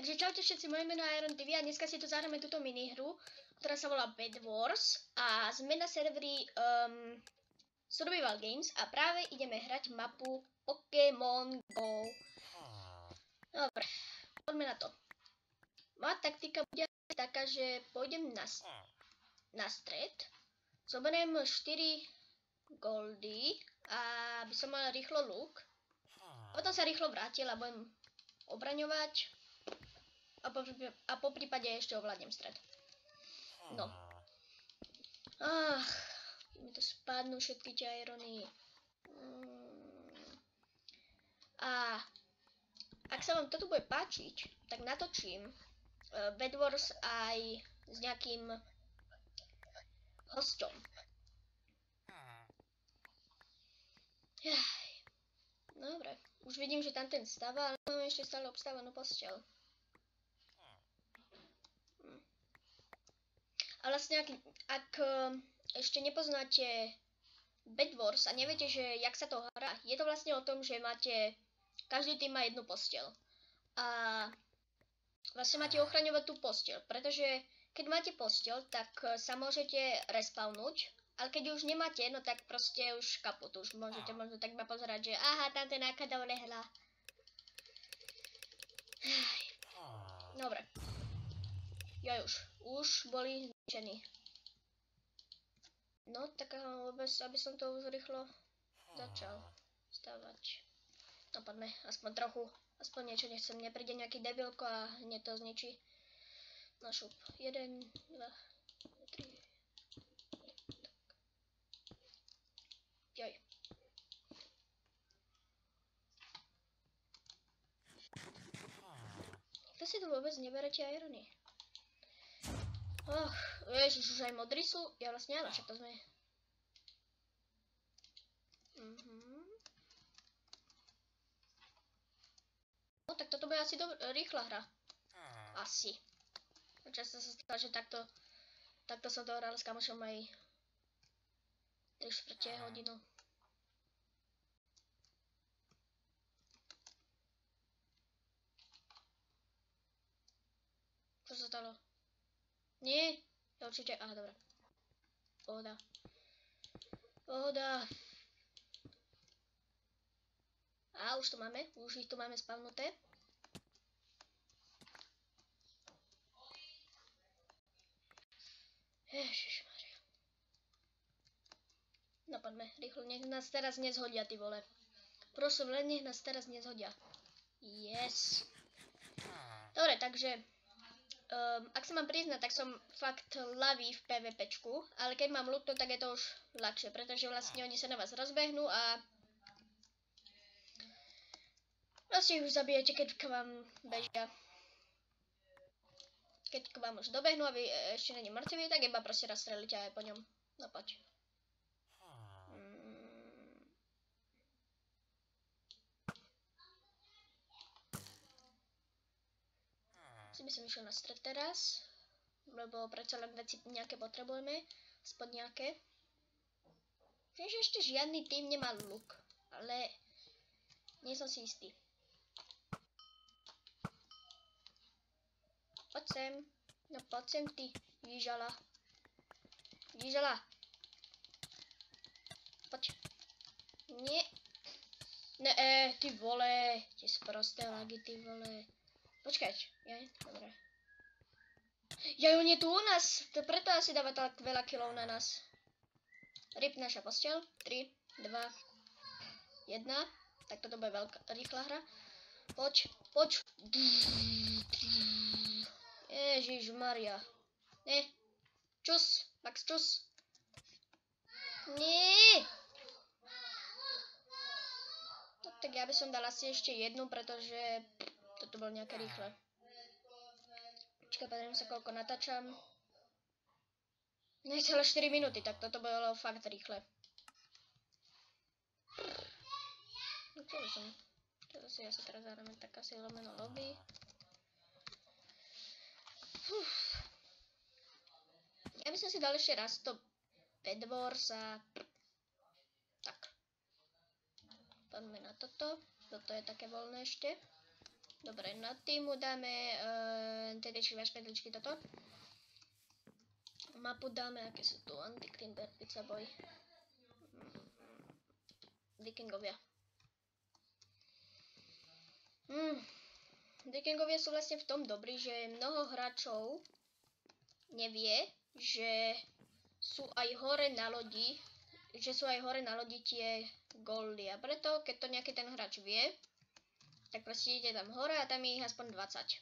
Takže čaute všetci, moje meno je Iron TV a dneska si tu zahráme túto minihru, ktorá sa volá Bed Wars a sme na serveri Survival Games a práve ideme hrať mapu Pokémon Go. Dobre, poďme na to. Moja taktika bude taká, že pôjdem na stred, zoberiem 4 goldy a aby som mal rýchlo luk. A potom sa rýchlo vrátil a budem obraňovať. A po prípade ešte ovládnem stred. No. Mi to spadnú všetky tie irony. A ak sa vám toto bude páčiť, tak natočím Bed Wars aj s nejakým hosťom. Dobre, už vidím, že tam ten stáva, ale mám ešte stále obstávanú posteľ. A vlastne ak ešte nepoznáte Bed Wars a neviete, že jak sa to hrá, je to vlastne o tom, že každý tým má jednu posteľ. A vlastne máte ochraňovať tú posteľ, pretože keď máte posteľ, tak sa môžete respawnúť, ale keď už nemáte, no tak proste už kaput, už môžete možno tak iba pozerať, že aha, tam ten nákada olehla. Dobre. Už boli zničení. No, tak vôbec, aby som to už rýchlo začal stavať. No, poďme, aspoň trochu, aspoň niečo, nechcem, nepríde nejaký debilko a hneď to zničí. No šup, 1, 2, 3. Joj. Kto si tu vôbec neberete irony? Ježiš, už aj modrí sú. Ja vlastne áno, však to sme. No tak toto bude asi rýchla hra. Asi. Často sa stalo, že takto som to hral s kamošom aj 3/4 hodinu. Čo sa stalo? Nie, ja určite, aha, dobré. Pohoda. A už ich tu máme spavnuté. Ježišmaria. No poďme, rýchlo, nech nás teraz nezhodia, ty vole. Prosím, len nech nás teraz nezhodia. Yes. Dobre, takže ak sa mám priznať, tak som fakt ľavý v PvPčku, ale keď mám luk, tak je to už ľahšie, pretože vlastne oni sa na vás rozbehnú a vlastne už zabijete, keď k vám bežia. Keď k vám už dobehnú a vy ešte není mŕtvi, tak iba proste rozstrelíte aj po ňom. No poď. By som išiel na stred teraz, lebo predsa len veci nejaké potrebujeme, aspoň nejaké. Viem, že ešte žiadny tým nemá luk, ale nie som si istý. Poď sem, no poď sem ty, jížala. Poď. Nie. Ne, ty vole, tie sprosté lagy, ty vole. Počkať, dobre. On je tu u nás, to preto asi dáva tak veľa kilov na nás. Rip naša posteľ, 3, 2, 1. Tak toto bude rýchla hra. Poď. Ježišmaria. Ne. Čus, Max, čus. Nie. No, tak ja by som dal asi ešte jednu, pretože toto bolo nejaké rýchle. Počkaj, pozriem sa, koľko natáčam. Necelé 4 minúty, tak toto bolo fakt rýchle. No čo by som? Ja sa teraz zahráme tak asi lomeno lobby. Ja by som si dal ešte raz to Bed Wars a tak. Poďme na toto. Toto je také voľné ešte. Dobre, na týmu dáme TDčky, vašpedličky, toto. Mapu dáme, aké sú tu, Antiklimber, Pizza Boy. Vikingovia. Vikingovia sú vlastne v tom dobrí, že mnoho hráčov nevie, že sú aj hore na lodi, tie goldy. A preto, keď to nejaký ten hráč vie, tak proste idete tam hore a tam je ich aspoň 20.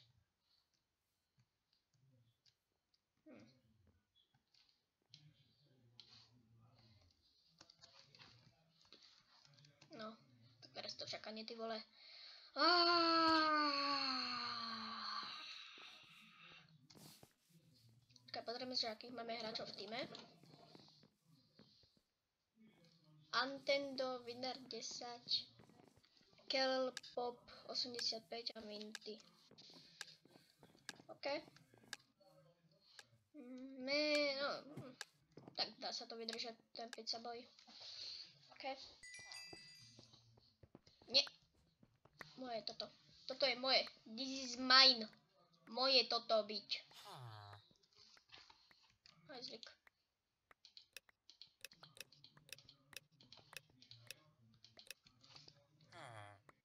No, teraz to čakanie, ty vole. Tak pozrieme si, akých máme hráčov v týme. Antendo, Winner 10, Kel, Pop 85 a Minty. OK. Tak dá sa to vydržať, ten Pizza Boy. OK. Nie. Moje toto. Toto je moje. This is mine. Moje toto byť. Aj zvyk.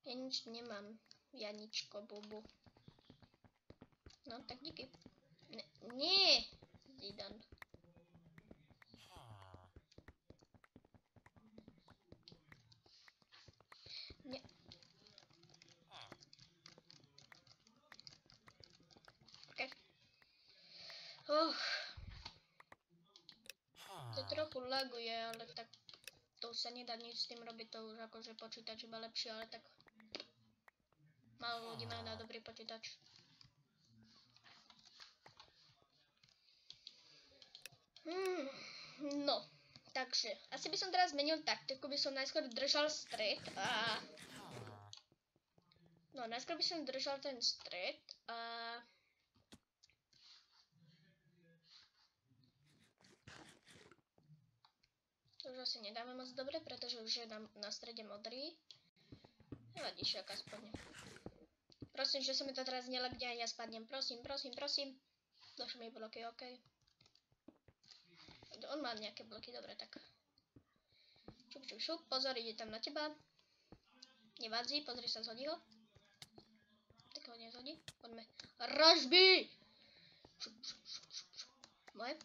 Ja nič nemám. Janičko, bubu. No, tak díky. Nie. Zidan. Nie. OK. To trochu laguje, ale tak to sa nedá nič s tým robiť, to už akože počítač iba lepšie, ale tak málo ľudí má na dobrý počítač. No, takže asi by som teraz zmenil taktiku, by som najskôr držal stred a... No, najskôr by som držal ten stred a... To už asi nedáme moc dobre, pretože už je na strede modrý. Nevadí, však aspoň. Prosím, že sa mi to teraz nelagne a ja spadnem. Prosím, prosím, prosím. Došli mi bloky, OK. On má nejaké bloky, dobre, tak. Šup, šup, šup, pozor, ide tam na teba. Nevadí, pozri sa, zhodí ho. Tak ho nezhodí. Poďme. Ražby! Šup, šup, šup, šup, šup. Moje?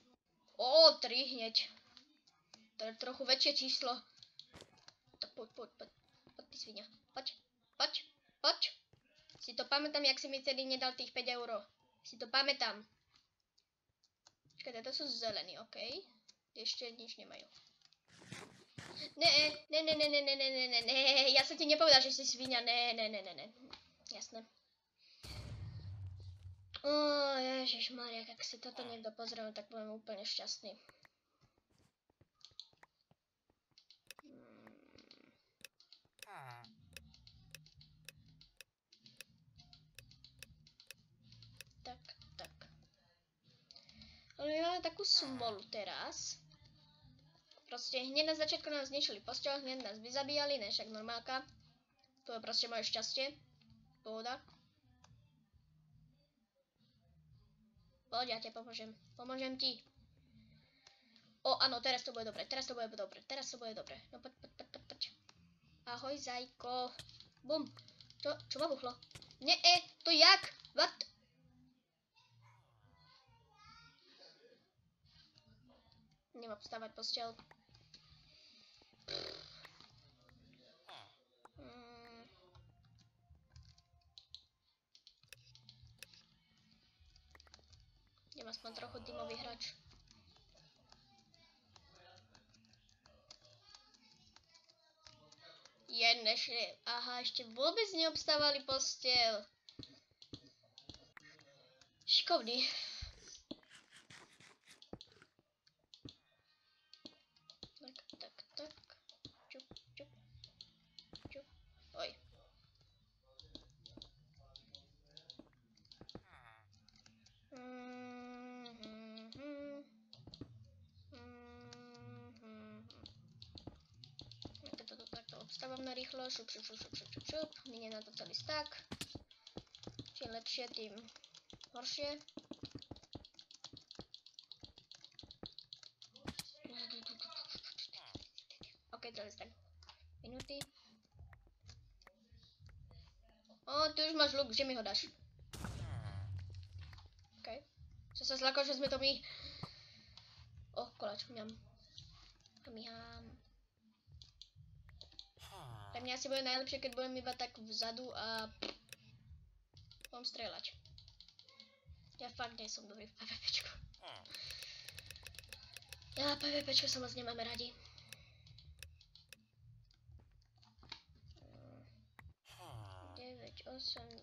Ó, 3 hneď. To je trochu väčšie číslo. Tak poď, ty svinia. Poď. Si to pamätám, jak si mi celý nedal tých 5 €. Si to pamätám. Počkajte, to sú zelení, OK. Ešte nič nemajú. Ne. Ja som ti nepovedal, že si svinia. Ne. Jasné. Ježišmaria, ak si toto niekto pozrie, tak budem úplne šťastný. Tak. Ale ja mám takú smolu teraz. Proste hneď na začiatku nás zničili postel, hneď nás vyzabíjali, ne však normálka. To je proste moje šťastie. Pohoda. Poď, ja ti pomôžem. Pomôžem ti. Áno, teraz to bude dobre. No poď. Ahoj, zajko. Bum. Čo ma buchlo? To jak? What? Nemám vstávať postel. Idem aspoň trochu tímový hráč. Aha, ešte vôbec neobstávali postel. Šikovný. Tak. Čup. Oj. Takto obstávam na rýchlo. Šup. Minie na to celý stack. čím lepšie, tým horšie. OK, teraz tak. Minúty. Ty už máš luk, že mi ho dáš? OK. Som sa zlakol, že sme to my... koláč, mňam. Hamihám. Pre mňa asi bude najlepšie, keď budem iba tak vzadu a... budem strieľať. Ja fakt nie som dobrý v PvPčku. Ja PvPčko sa moc nemáme radi. Deväť, 8, 2.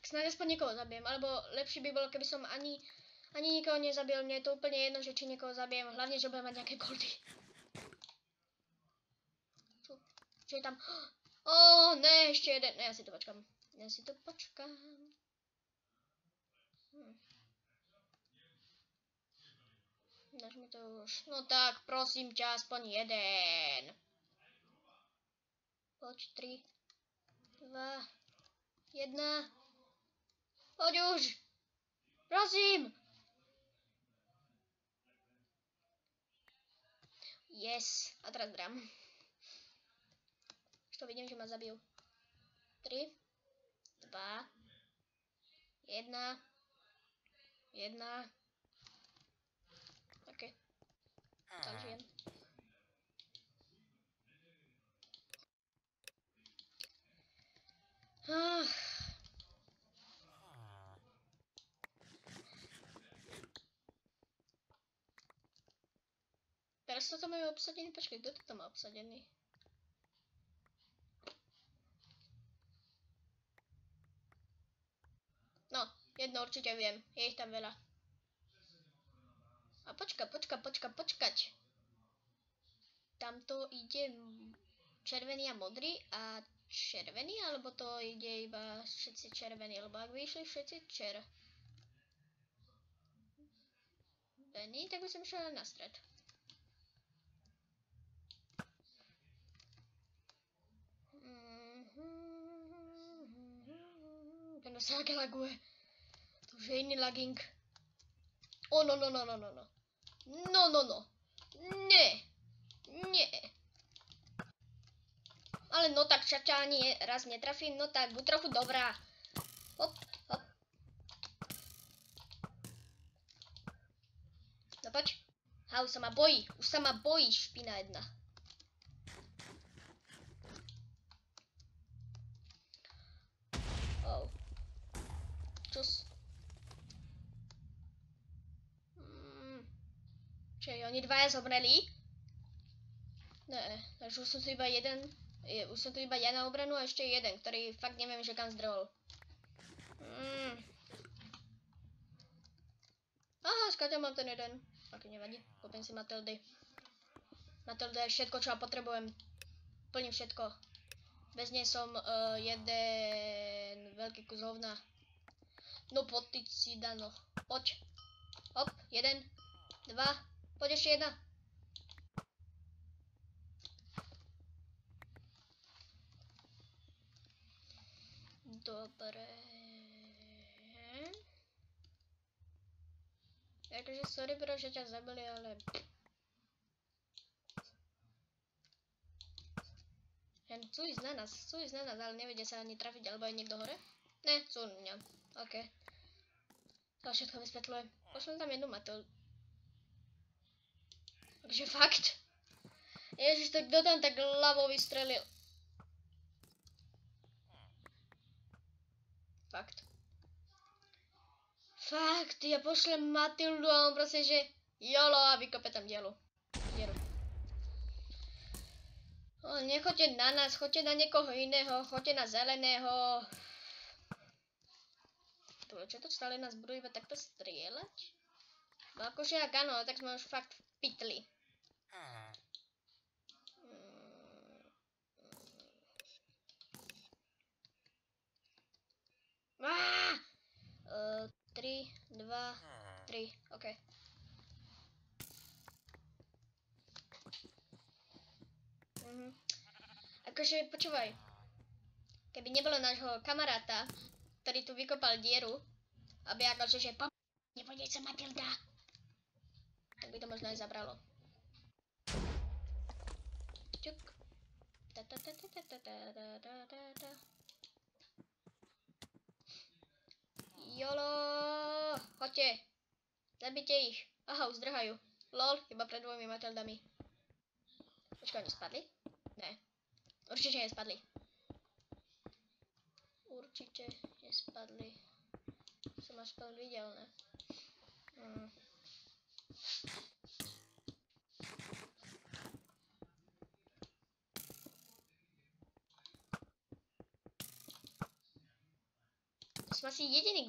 Snáď aspoň niekoho zabijem, alebo lepšie by bolo, keby som ani nikoho nezabil. Mne je to úplne jedno, že či niekoho zabijem, hlavne, že budem mať nejaké goldy. Čo je tam? Ne, ešte jeden. Ne, ja si to počkám. Dáš mi to už. No tak, prosím ťa, aspoň jeden. Poď, 3, 2, 1. Poď už! Prosím! Yes. A teraz dram. Už to vidím, že ma zabijú. 3, 2, 1. OK. Tam žijem. Teraz to majú obsadený, počkej, kto to tam má obsadený? No, jedno určite viem, je ich tam veľa. A počkať. Tamto ide červený a modrý a červený, alebo to ide iba všetci červení, lebo ak by išli všetci červení, tak by som išiel na stred. Ten sa aké laguje. To už je iný lagging. No. Nie. Ale no tak čača ani raz netrafím, no tak buď trochu dobrá. Hop. No poď. Už sa ma bojí, špina jedna. Čus. Čiže oni dvaja zomreli? Ne, takže už som tu iba ja na obranu a ešte jeden, ktorý fakt neviem, že kam zdrhol. Aha, skáďa mám ten jeden. Aký nevadí, kúpim si Matildy. Matilda je všetko, čo ja potrebujem. Plním všetko. Bez nej som jeden veľký kus hovna. No poď si Dano. Poď. Hop, 1, 2, poď ešte jedna. Dobre. Akože sorry bro, že ťa zabili, ale... Chcú ísť na nás, ale nevedia sa ani trafiť, alebo aj niekto hore? Ne, sú mňa. OK. To všetko vysvetľuje. Pošlem tam jednu Matildu. Takže fakt. Ježiš, to kto tam tak ľavo vystrelil? Fakt, ja pošlem Matildu a on proste, že jolo a vykope tam dieru. Nechoďte na nás, choďte na niekoho iného, choďte na zeleného. Čo to stále nás budú iba takto strieľať? No akože ak áno, tak sme už fakt v pytli. Á! 3, 2, 3, OK. Akože, počúvaj. Keby nebolo nášho kamaráta, ktorý tu vykopal dieru, aby akože, že nepôjde sa Matilda, tak by to možno aj zabralo. Čuk. Jolo, choďte. Zabite ich. Aha, už zdrhajú. Lol, iba pred 2 Matildami. Počkaj, oni spadli? Ne. Určite nespadli. Určite nespadli. Som aspoň videl, ne? Som asi jediný,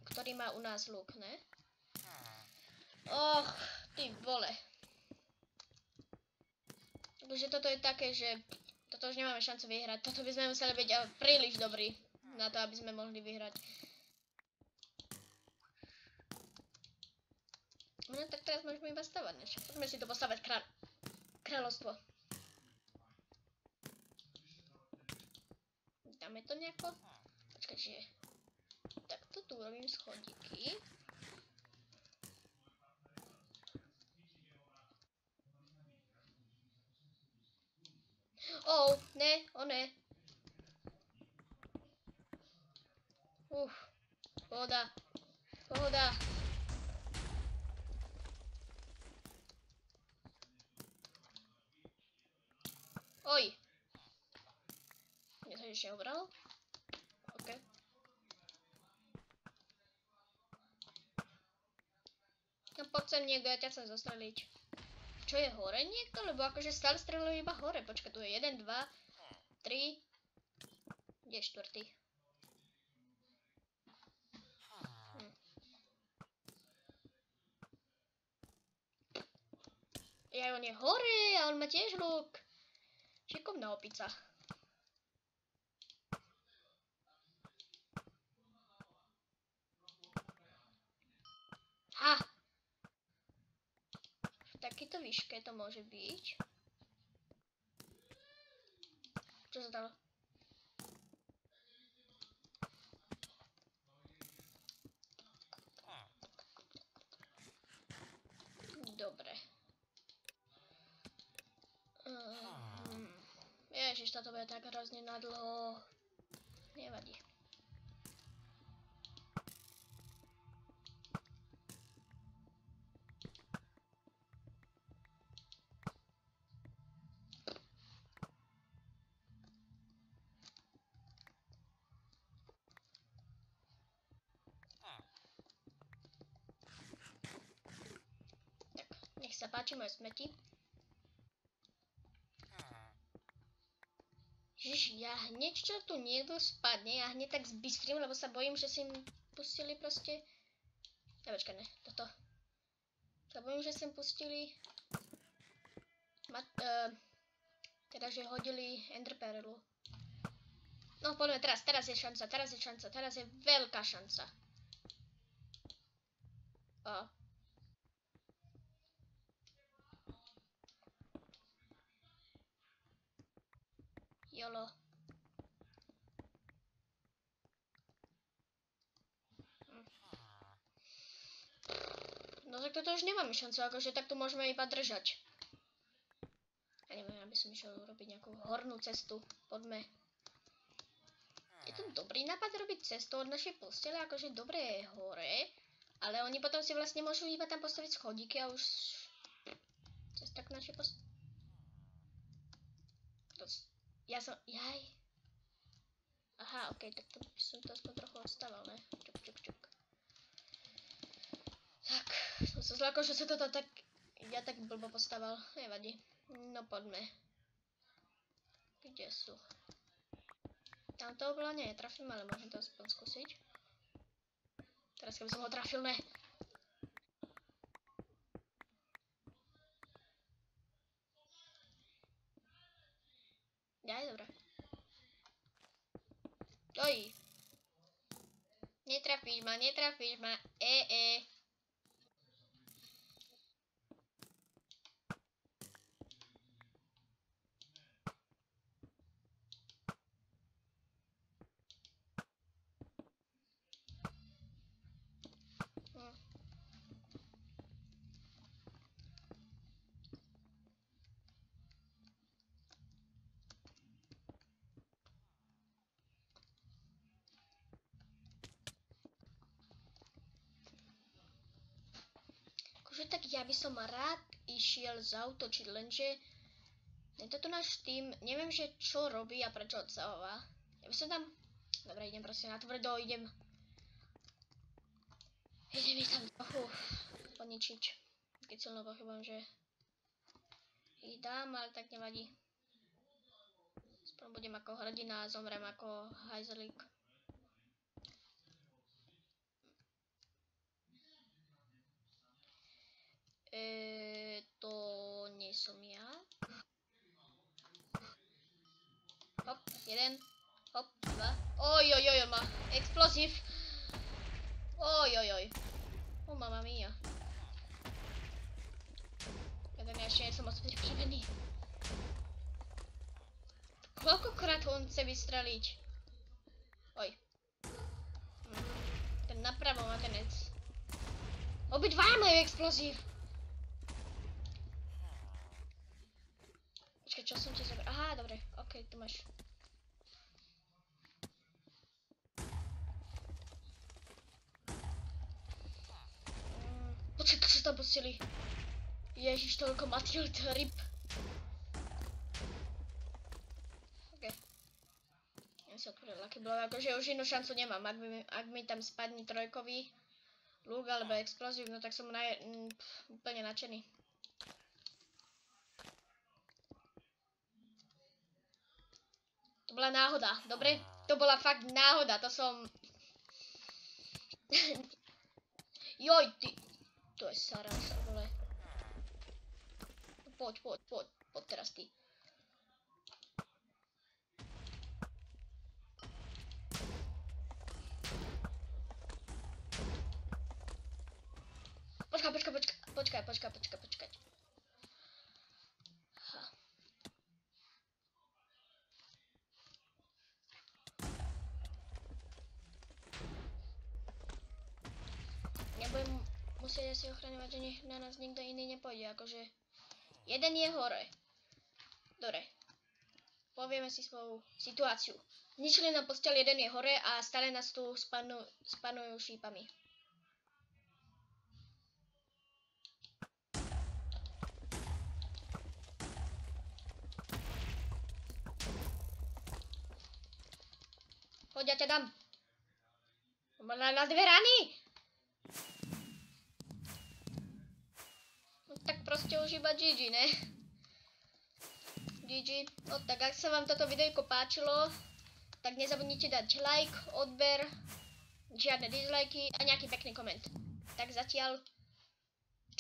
ktorý má u nás luk, ne? Och, ty vole. Takže toto je také, že toto už nemáme šancu vyhrať. Toto by sme museli byť príliš dobrí na to, aby sme mohli vyhrať. No tak teraz môžeme iba stavať niečo. Poďme si to postavať kráľovstvo. Dáme to nejako? Počkaj, že... Takto tu urobím schodíky. Oh, ne, ne. Pohoda. Pohoda. Oj. Mne sa ešte obral. OK. No poď sem niekto, ja ťa chcem zostreliť. Čo je hore niekto? Lebo akože stále strelujú iba hore. Počkaj, tu je 1, 2, 3. Kde je 4? Ja, on je hore a on má tiež luk. Šikovná opica. Ha! V takejto výške to môže byť. Čo sa stalo? Dobre. Ježiš, toto bude tak hrozne nadlho. Nevadí. Nech sa páči moje smeti. Ježiš, ja hneď čo tu niekto spadne, ja hneď tak zbystrím, lebo sa bojím, že si im pustili proste... Ja počkaj, ne, toto. Sa bojím, že si im pustili... Teda, že hodili enderperlu. No, poďme teraz je šanca, teraz je veľká šanca. Jolo. No tak toto už nemáme šancu, akože takto môžeme iba držať. Ja neviem, aby som išiel urobiť nejakú hornú cestu. Poďme. Je to dobrý nápad robiť cestu od našej postele, akože dobre je hore, ale oni potom si vlastne môžu iba tam postaviť schodíky a už... Cesta k našej postele. Ja som... Jaj. Aha, okej, tak to som to aspoň trochu odstával, ne? Čuk. Tak, som sa zlakol, že sa toto tak... Ja tak blbo postaval, nevadí. No poďme. Kde sú? Tam toho bola netrafím, ale môžem to aspoň skúsiť. Teraz keby som ho trafil, ne? Jaj, dobre. Oj. Netrafíš ma. Akože tak ja by som rád išiel zautočiť, lenže tento náš tým, neviem, že čo robí a prečo odsahová. Ja by som tam... Dobre, idem proste na tvrdo, idem ich tam trochu poničiť. Keď silno pochybujem, že ich dám, ale tak nevadí. Aspoň budem ako hrdina a zomrem ako hajzlík. To nie som ja. Hop, jeden. Hop, dva. Ojojoj, on má explozív. Ojojoj. O, mamma mia. Ja ešte nie som moc pripravený. Koľkokrát on chce vystreliť? Oj. Ten napravo má ten ec. Obidvaja majú explozív. Počkaj, čo som ti zobral? Aha, dobre, okej, tu máš. Počkaj, to sa tam pustili. Ježiš, toľko Matilda, rip. Okej. Ja si otvoril Lucky Blow, akože už inú šancu nemám. Ak mi tam spadne trojkový lúk alebo explozív, no tak som úplne nadšený. To bola náhoda, dobre? To bola fakt náhoda, to som... Joj, ty... To je saranca, vole. Poď teraz ty. Počkaj. Nebudem musieť asi ochraňovať, že nech na nás nikto iný nepôjde, akože... Jeden je hore. Dobre. Povieme si svoju situáciu. Zničili nám posteľ, jeden je hore a stále nás tu spanujú šípami. Poď, ja ťa dám. Má na dve rany. No tak proste už iba GG, ne? GG. No tak ak sa vám toto videjko páčilo, tak nezabudnite dať like, odber, žiadne dislikey a nejaký pekný koment. Tak zatiaľ